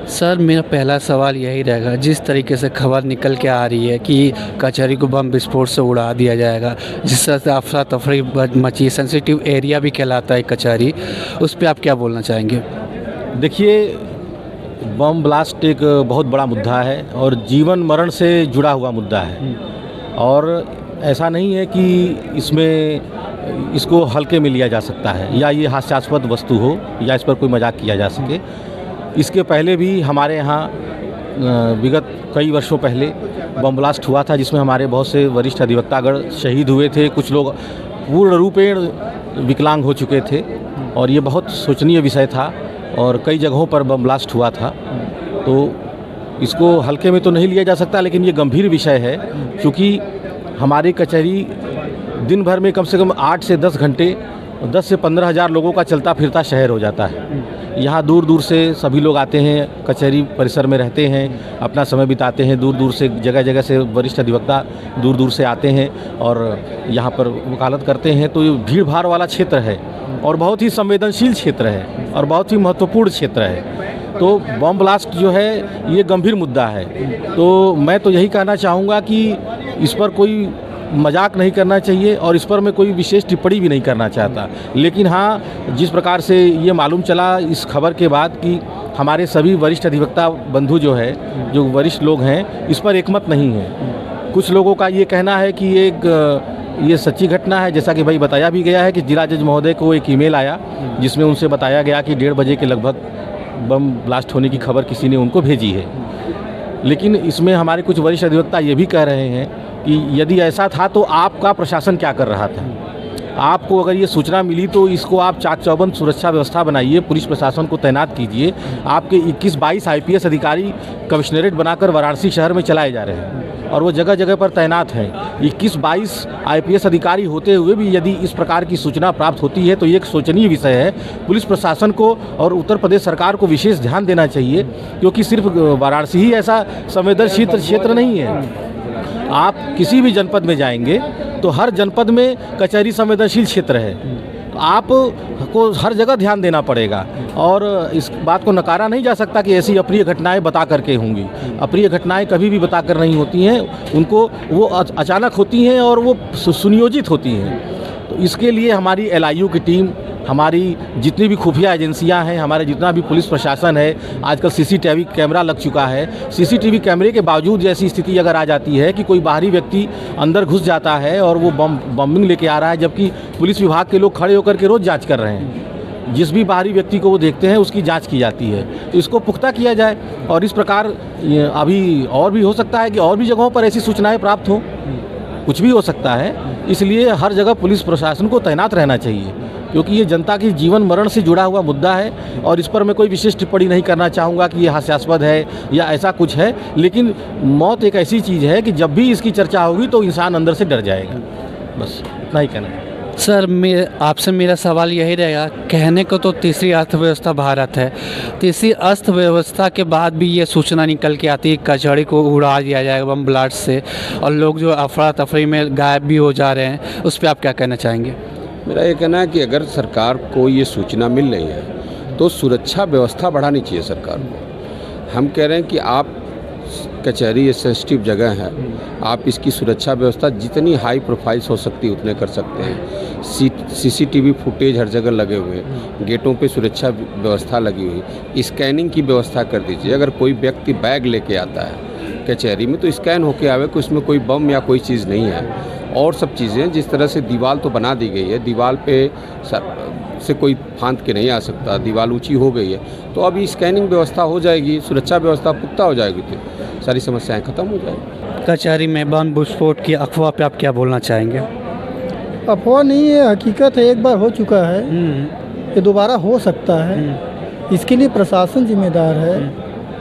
Sir मेरा पहला सवाल यही रहेगा, जिस तरीके से खबर निकल के आ रही है कि कचहरी को बम विस्फोट से उड़ा दिया जाएगा, जिस तरह से अफरा तफरी मची, सेंसिटिव एरिया भी कहलाता है कचहरी, उस पर आप क्या बोलना चाहेंगे? देखिए, बम ब्लास्ट एक बहुत बड़ा मुद्दा है और जीवन मरण से जुड़ा हुआ मुद्दा है। और ऐसा नहीं है कि इसको हल्के में लिया जा सकता है या ये हास्यास्पद वस्तु हो या इस पर कोई मजाक किया जा सके। इसके पहले भी हमारे यहाँ विगत कई वर्षों पहले बम ब्लास्ट हुआ था, जिसमें हमारे बहुत से वरिष्ठ अधिवक्तागण शहीद हुए थे। कुछ लोग पूर्ण रूपेण विकलांग हो चुके थे और ये बहुत शोचनीय विषय था और कई जगहों पर बम ब्लास्ट हुआ था। तो इसको हल्के में तो नहीं लिया जा सकता, लेकिन ये गंभीर विषय है, क्योंकि हमारी कचहरी दिन भर में कम से कम 8 से 10 घंटे 10 से 15 हज़ार लोगों का चलता फिरता शहर हो जाता है। यहाँ दूर दूर से सभी लोग आते हैं, कचहरी परिसर में रहते हैं, अपना समय बिताते हैं। दूर दूर से जगह जगह से वरिष्ठ अधिवक्ता दूर दूर से आते हैं और यहाँ पर वकालत करते हैं। तो ये भीड़ भाड़ वाला क्षेत्र है और बहुत ही संवेदनशील क्षेत्र है और बहुत ही महत्वपूर्ण क्षेत्र है। तो बम ब्लास्ट जो है ये गंभीर मुद्दा है। तो मैं तो यही कहना चाहूँगा कि इस पर कोई मजाक नहीं करना चाहिए और इस पर मैं कोई विशेष टिप्पणी भी नहीं करना चाहता। लेकिन हाँ, जिस प्रकार से ये मालूम चला इस खबर के बाद कि हमारे सभी वरिष्ठ अधिवक्ता बंधु जो वरिष्ठ लोग हैं, इस पर एकमत नहीं है। कुछ लोगों का ये कहना है कि ये सच्ची घटना है, जैसा कि भाई बताया भी गया है कि जिला जज महोदय को एक ईमेल आया जिसमें उनसे बताया गया कि 1:30 बजे के लगभग बम ब्लास्ट होने की खबर किसी ने उनको भेजी है। लेकिन इसमें हमारे कुछ वरिष्ठ अधिवक्ता ये भी कह रहे हैं कि यदि ऐसा था तो आपका प्रशासन क्या कर रहा था? आपको अगर ये सूचना मिली तो इसको आप चाक चौबंद सुरक्षा व्यवस्था बनाइए, पुलिस प्रशासन को तैनात कीजिए। आपके 21-22 IPS अधिकारी कमिश्नरेट बनाकर वाराणसी शहर में चलाए जा रहे हैं और वो जगह जगह पर तैनात हैं। 21-22 IPS अधिकारी होते हुए भी यदि इस प्रकार की सूचना प्राप्त होती है तो ये एक शोचनीय विषय है। पुलिस प्रशासन को और उत्तर प्रदेश सरकार को विशेष ध्यान देना चाहिए, क्योंकि सिर्फ वाराणसी ही ऐसा संवेदनशील क्षेत्र नहीं है। आप किसी भी जनपद में जाएंगे तो हर जनपद में कचहरी संवेदनशील क्षेत्र है। तो आपको हर जगह ध्यान देना पड़ेगा और इस बात को नकारा नहीं जा सकता कि ऐसी अप्रिय घटनाएं बता करके होंगी। अप्रिय घटनाएं कभी भी बता कर नहीं होती हैं, उनको वो अचानक होती हैं और वो सुनियोजित होती हैं। तो इसके लिए हमारी LIU की टीम, हमारी जितनी भी खुफिया एजेंसियां हैं, हमारे जितना भी पुलिस प्रशासन है, आजकल CCTV कैमरा लग चुका है। CCTV कैमरे के बावजूद ऐसी स्थिति अगर आ जाती है कि कोई बाहरी व्यक्ति अंदर घुस जाता है और वो बम्बिंग लेके आ रहा है, जबकि पुलिस विभाग के लोग खड़े होकर के रोज़ जांच कर रहे हैं, जिस भी बाहरी व्यक्ति को वो देखते हैं उसकी जांच की जाती है। तो इसको पुख्ता किया जाए और इस प्रकार अभी और भी हो सकता है कि और भी जगहों पर ऐसी सूचनाएँ प्राप्त हों, कुछ भी हो सकता है। इसलिए हर जगह पुलिस प्रशासन को तैनात रहना चाहिए, क्योंकि ये जनता की जीवन मरण से जुड़ा हुआ मुद्दा है और इस पर मैं कोई विशेष टिप्पणी नहीं करना चाहूँगा कि ये हास्यास्पद है या ऐसा कुछ है। लेकिन मौत एक ऐसी चीज़ है कि जब भी इसकी चर्चा होगी तो इंसान अंदर से डर जाएगा। बस इतना ही कहना है। सर आपसे मेरा सवाल यही रहेगा, कहने को तो तीसरी अर्थव्यवस्था भारत है, तीसरी अर्थव्यवस्था के बाद भी ये सूचना निकल के आती है कचहरी को उड़ा दिया जाएगा बम ब्लास्ट से और लोग जो अफरा तफरी में गायब भी हो जा रहे हैं, उस पर आप क्या कहना चाहेंगे? मेरा ये कहना है कि अगर सरकार को ये सूचना मिल रही है तो सुरक्षा व्यवस्था बढ़ानी चाहिए सरकार को। हम कह रहे हैं कि आप कचहरी ये सेंसिटिव जगह है, आप इसकी सुरक्षा व्यवस्था जितनी हाई प्रोफाइल्स हो सकती है उतने कर सकते हैं। CCTV फुटेज हर जगह लगे हुए हैं, गेटों पे सुरक्षा व्यवस्था लगी हुई, स्कैनिंग की व्यवस्था कर दीजिए। अगर कोई व्यक्ति बैग लेके आता है कचहरी में तो स्कैन होके आवे कि उसमें कोई बम या कोई चीज़ नहीं है। और सब चीज़ें जिस तरह से दीवार तो बना दी गई है, दीवार पे से कोई फांद के नहीं आ सकता, दीवार ऊंची हो गई है, तो अभी स्कैनिंग व्यवस्था हो जाएगी, सुरक्षा व्यवस्था पुख्ता हो जाएगी तो सारी समस्याएं खत्म हो जाएगी। कचहरी में बम विस्फोट की अफवाह पे आप क्या बोलना चाहेंगे? अफवाह नहीं है, हकीकत है। एक बार हो चुका है, ये दोबारा हो सकता है। इसके लिए प्रशासन जिम्मेदार है,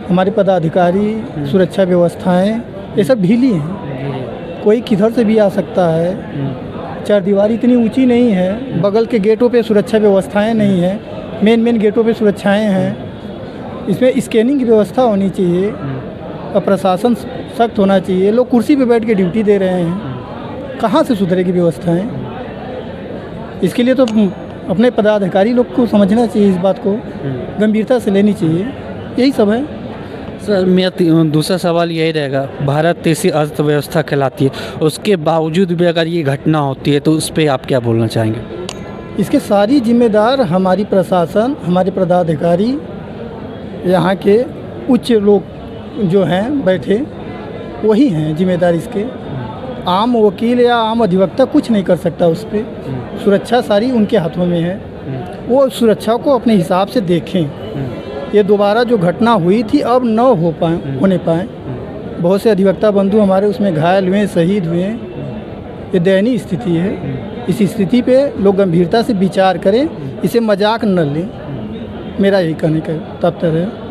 हमारे पदाधिकारी, सुरक्षा व्यवस्थाएं ये सब ढीली हैं। कोई किधर से भी आ सकता है। चारदीवारी इतनी ऊंची नहीं है, बगल के गेटों पे सुरक्षा व्यवस्थाएं नहीं हैं, मेन गेटों पे सुरक्षाएं हैं। इसमें स्कैनिंग की व्यवस्था होनी चाहिए और प्रशासन सख्त होना चाहिए। लोग कुर्सी पे बैठ के ड्यूटी दे रहे हैं, कहाँ से सुधरेगी व्यवस्थाएं? इसके लिए तो अपने पदाधिकारी लोग को समझना चाहिए, इस बात को गंभीरता से लेनी चाहिए। यही सब है। सर मेरा दूसरा सवाल यही रहेगा, भारत तीसरी अर्थव्यवस्था कहलाती है, उसके बावजूद भी अगर ये घटना होती है तो उस पर आप क्या बोलना चाहेंगे? इसके सारी जिम्मेदार हमारी प्रशासन, हमारे पदाधिकारी, यहाँ के उच्च लोग जो हैं बैठे वही हैं जिम्मेदार इसके। आम वकील या आम अधिवक्ता कुछ नहीं कर सकता उस पर। सुरक्षा सारी उनके हाथों में है, वो सुरक्षा को अपने हिसाब से देखें। ये दोबारा जो घटना हुई थी अब न होने पाए। बहुत से अधिवक्ता बंधु हमारे उसमें घायल हुए, शहीद हुए। ये दयनीय स्थिति है। इस स्थिति पे लोग गंभीरता से विचार करें, इसे मजाक न लें। मेरा यही कहने का तात्पर्य है।